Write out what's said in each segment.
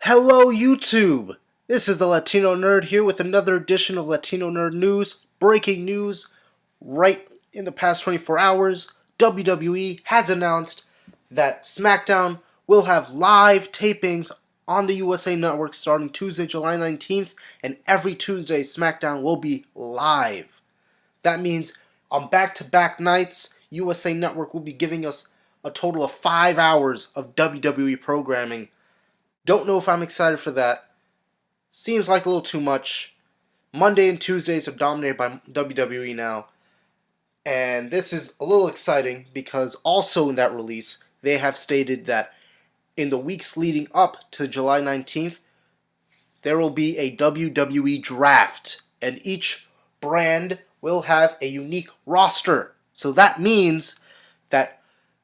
Hello YouTube! This is the Latino Nerd here with another edition of Latino Nerd News. Breaking news right in the past 24 hours. WWE has announced that SmackDown will have live tapings on the USA Network starting Tuesday, July 19th, and every Tuesday SmackDown will be live. That means on back-to-back nights, USA Network will be giving us a total of 5 hours of WWE programming. Don't know if I'm excited for that. Seems like a little too much. Monday and Tuesdays are dominated by WWE now. And this is a little exciting because also in that release, they have stated that in the weeks leading up to July 19th, there will be a WWE draft. And each brand will have a unique roster. So that means that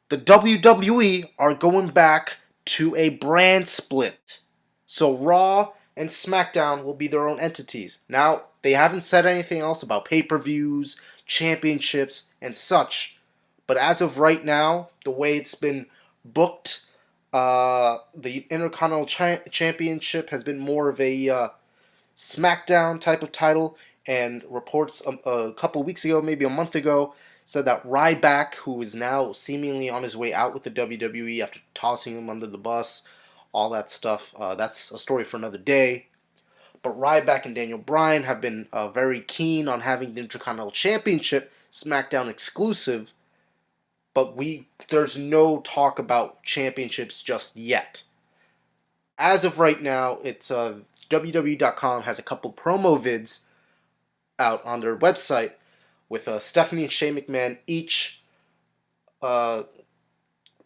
the WWE are going back to a brand split. So Raw and SmackDown will be their own entities. Now, they haven't said anything else about pay-per-views, championships, and such. But as of right now, the way it's been booked, the Intercontinental Championship has been more of a SmackDown type of title, and reports a couple weeks ago, maybe a month ago, said that Ryback, who is now seemingly on his way out with the WWE after tossing him under the bus, all that stuff, that's a story for another day. But Ryback and Daniel Bryan have been very keen on having the Intercontinental Championship SmackDown exclusive, but there's no talk about championships just yet. As of right now, it's WWE.com has a couple promo vids out on their website with Stephanie and Shane McMahon each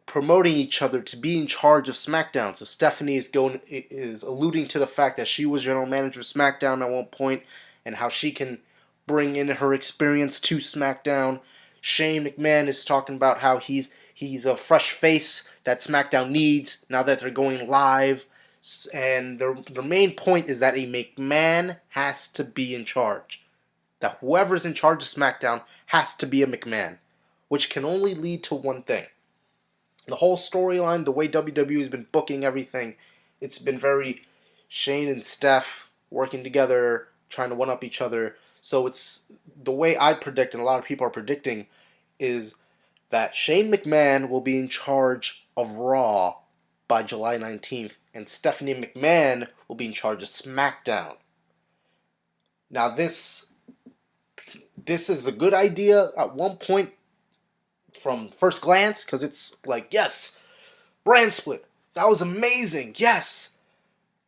promoting each other to be in charge of SmackDown. So Stephanie is alluding to the fact that she was general manager of SmackDown at one point and how she can bring in her experience to SmackDown. Shane McMahon is talking about how he's a fresh face that SmackDown needs now that they're going live. And their main point is that a McMahon has to be in charge. That whoever's in charge of SmackDown has to be a McMahon, which can only lead to one thing. The whole storyline, the way WWE has been booking everything, it's been very Shane and Steph working together, trying to one-up each other. So it's the way I predict, and a lot of people are predicting, is that Shane McMahon will be in charge of Raw by July 19th, and Stephanie McMahon will be in charge of SmackDown. Now this is a good idea at one point from first glance, because it's like, yes, brand split, that was amazing, yes.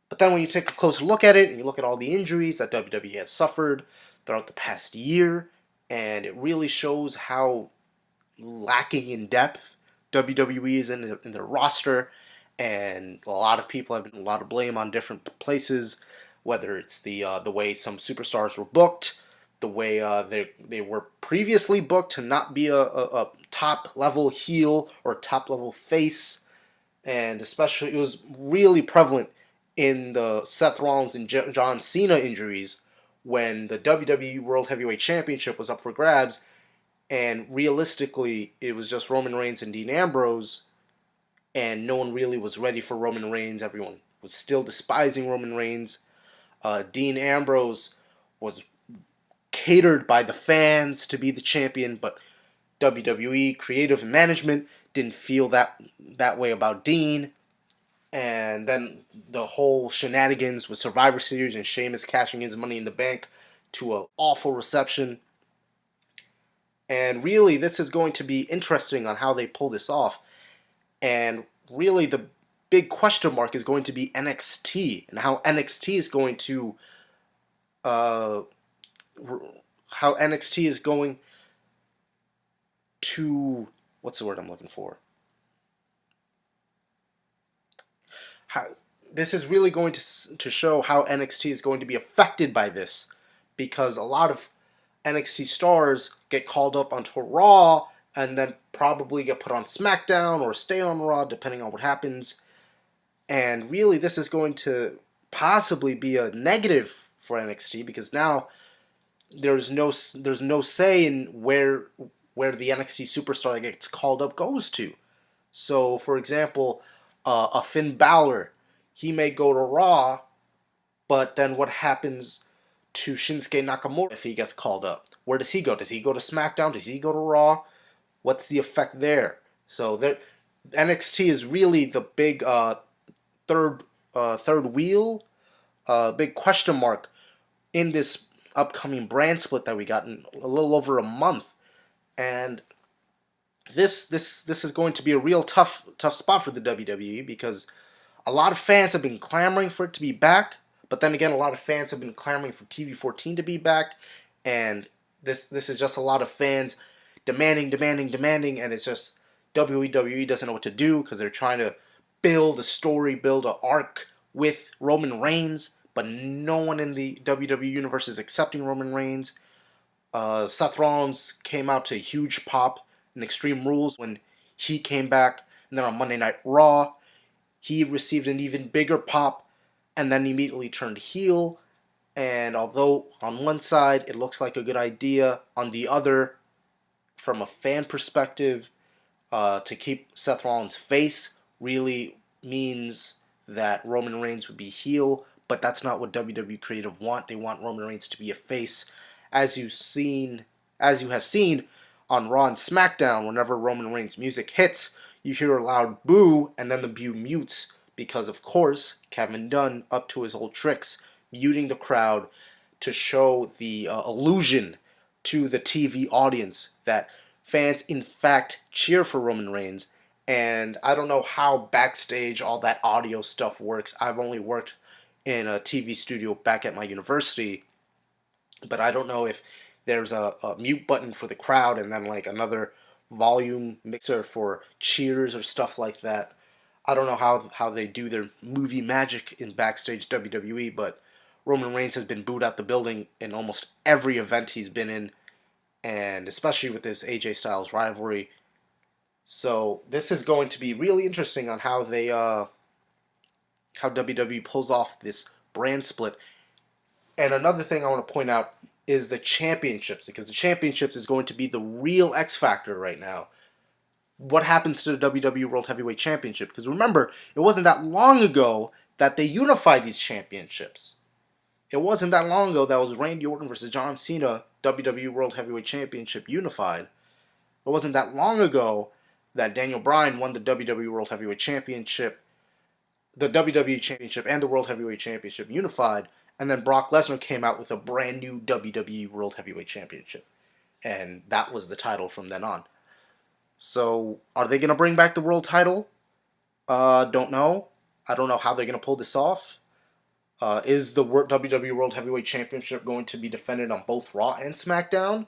But then when you take a closer look at it, and you look at all the injuries that WWE has suffered throughout the past year, and it really shows how lacking in depth WWE is in their roster, and a lot of people have been a lot of blame on different places, whether it's the way some superstars were booked, the way they were previously booked to not be a top-level heel or top-level face, and especially it was really prevalent in the Seth Rollins and John Cena injuries when the WWE World Heavyweight Championship was up for grabs, and realistically it was just Roman Reigns and Dean Ambrose, and no one really was ready for Roman Reigns. Everyone was still despising Roman Reigns. Dean Ambrose was catered by the fans to be the champion, but WWE creative and management didn't feel that way about Dean. And then the whole shenanigans with Survivor Series and Sheamus cashing his Money in the Bank to an awful reception. And really, this is going to be interesting on how they pull this off. And really, the big question mark is going to be NXT and how NXT is going to what's the word I'm looking for? This is really going to show how NXT is going to be affected by this, because a lot of NXT stars get called up onto Raw and then probably get put on SmackDown or stay on Raw depending on what happens. And really, this is going to possibly be a negative for NXT, because now there's no say in where the NXT superstar that gets called up goes to. So, for example, a Finn Balor he may go to Raw, but then what happens to Shinsuke Nakamura if he gets called up? Where does he go? Does he go to SmackDown? Does he go to Raw? What's the effect there? So there, NXT is really the big third wheel, big question mark in this upcoming brand split that we got in a little over a month, and this is going to be a real tough spot for the WWE because a lot of fans have been clamoring for it to be back, but then again, a lot of fans have been clamoring for TV 14 to be back, and this is just a lot of fans demanding, and it's just WWE doesn't know what to do because they're trying to build a story, build an arc with Roman Reigns, but no one in the WWE universe is accepting Roman Reigns. Seth Rollins came out to a huge pop in Extreme Rules when he came back, and then on Monday Night Raw, he received an even bigger pop, and then immediately turned heel. And although on one side it looks like a good idea, on the other, from a fan perspective, to keep Seth Rollins face really means that Roman Reigns would be heel, but that's not what WWE Creative want. They want Roman Reigns to be a face, as you have seen on Raw and SmackDown. Whenever Roman Reigns' music hits, you hear a loud boo, and then the boo mutes because, of course, Kevin Dunn, up to his old tricks, muting the crowd to show the illusion to the TV audience that fans in fact cheer for Roman Reigns. And I don't know how backstage all that audio stuff works. I've only worked in a TV studio back at my university, but I don't know if there's a mute button for the crowd and then like another volume mixer for cheers or stuff like that. I don't know how they do their movie magic in backstage WWE, but Roman Reigns has been booed out the building in almost every event he's been in, and especially with this AJ Styles rivalry. So this is going to be really interesting on how WWE pulls off this brand split. And another thing I want to point out is the championships, because the championships is going to be the real X factor right now. What happens to the WWE World Heavyweight Championship? Because remember, it wasn't that long ago that they unified these championships. It wasn't that long ago that was Randy Orton versus John Cena, WWE World Heavyweight Championship unified. It wasn't that long ago that Daniel Bryan won the WWE World Heavyweight Championship, the WWE Championship, and the World Heavyweight Championship unified, and then Brock Lesnar came out with a brand new WWE World Heavyweight Championship. And that was the title from then on. So, are they going to bring back the world title? Don't know. I don't know how they're going to pull this off. Is the WWE World Heavyweight Championship going to be defended on both Raw and SmackDown?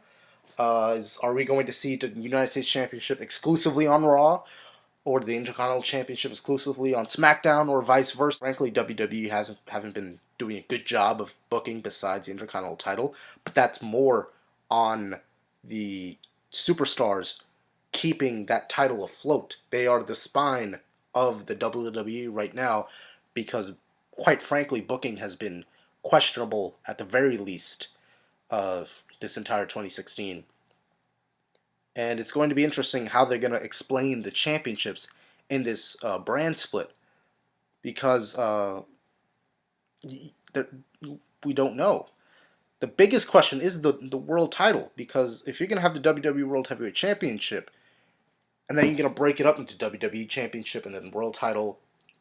Are we going to see the United States Championship exclusively on Raw, or the Intercontinental Championship exclusively on SmackDown, or vice versa? Frankly, WWE haven't been doing a good job of booking besides the Intercontinental title, but that's more on the superstars keeping that title afloat. They are the spine of the WWE right now because, quite frankly, booking has been questionable at the very least of this entire 2016. And it's going to be interesting how they're going to explain the championships in this brand split because we don't know. The biggest question is the world title, because if you're going to have the WWE World Heavyweight Championship and then you're going to break it up into WWE Championship and then world title,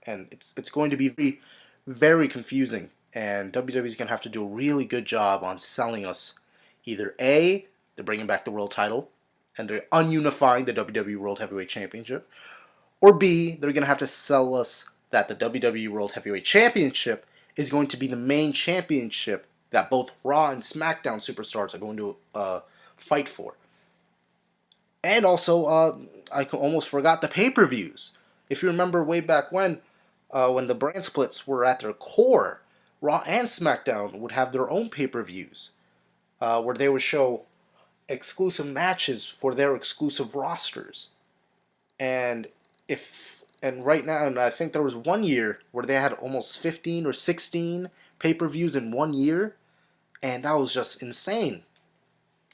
and it's going to be very, very confusing, and WWE's going to have to do a really good job on selling us either A, they're bringing back the world title and they're ununifying the WWE World Heavyweight Championship, or B, they're going to have to sell us that the WWE World Heavyweight Championship is going to be the main championship that both Raw and SmackDown superstars are going to fight for. And also, I almost forgot the pay-per-views. If you remember way back when the brand splits were at their core, Raw and SmackDown would have their own pay-per-views where they would show exclusive matches for their exclusive rosters. And right now, and I think there was one year where they had almost 15 or 16 pay-per-views in 1 year, and that was just insane.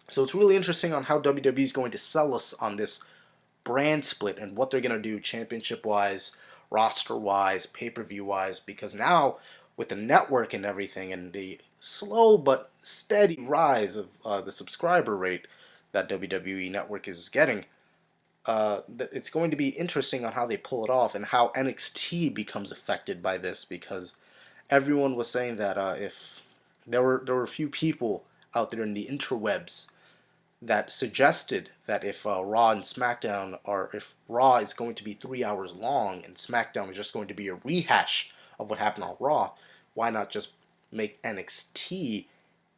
So it's really interesting on how WWE is going to sell us on this brand split and what they're going to do championship-wise, roster-wise, pay-per-view-wise, because now with the network and everything and the slow but steady rise of the subscriber rate that WWE Network is getting, it's going to be interesting on how they pull it off and how NXT becomes affected by this, because everyone was saying that if there were a few people out there in the interwebs that suggested that if Raw and SmackDown, or if Raw is going to be 3 hours long and SmackDown is just going to be a rehash of what happened on Raw, why not just make NXT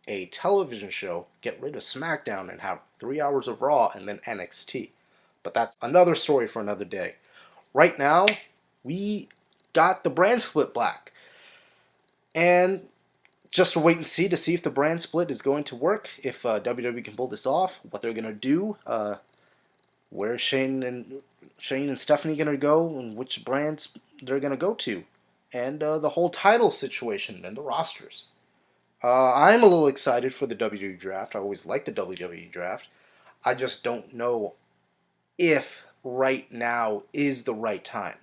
a television show, get rid of SmackDown, and have 3 hours of Raw and then NXT? But that's another story for another day. Right now, we got the brand split back. And just to wait and see to see if the brand split is going to work, if WWE can pull this off, what they're going to do, where Shane and Stephanie going to go, and which brands they're going to go to, and the whole title situation and the rosters. I'm a little excited for the WWE draft. I always like the WWE draft. I just don't know if right now is the right time.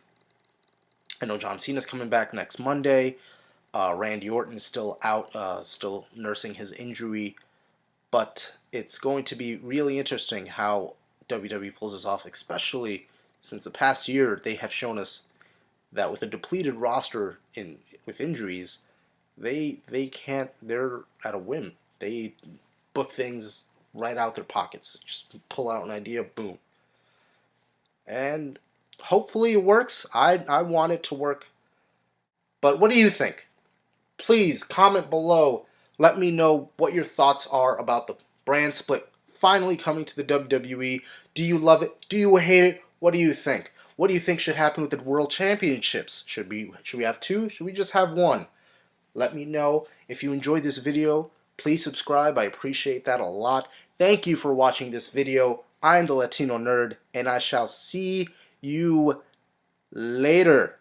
I know John Cena's coming back next Monday. Randy Orton is still out, still nursing his injury. But it's going to be really interesting how WWE pulls this off, especially since the past year they have shown us that with a depleted roster with injuries, they're at a whim. They book things right out their pockets. Just pull out an idea, boom. And hopefully it works. I want it to work. But what do you think? Please comment below. Let me know what your thoughts are about the brand split finally coming to the WWE. Do you love it? Do you hate it? What do you think? What do you think should happen with the World Championships? Should we have two? Should we just have one? Let me know. If you enjoyed this video, please subscribe. I appreciate that a lot. Thank you for watching this video. I'm the Latino Nerd, and I shall see you later.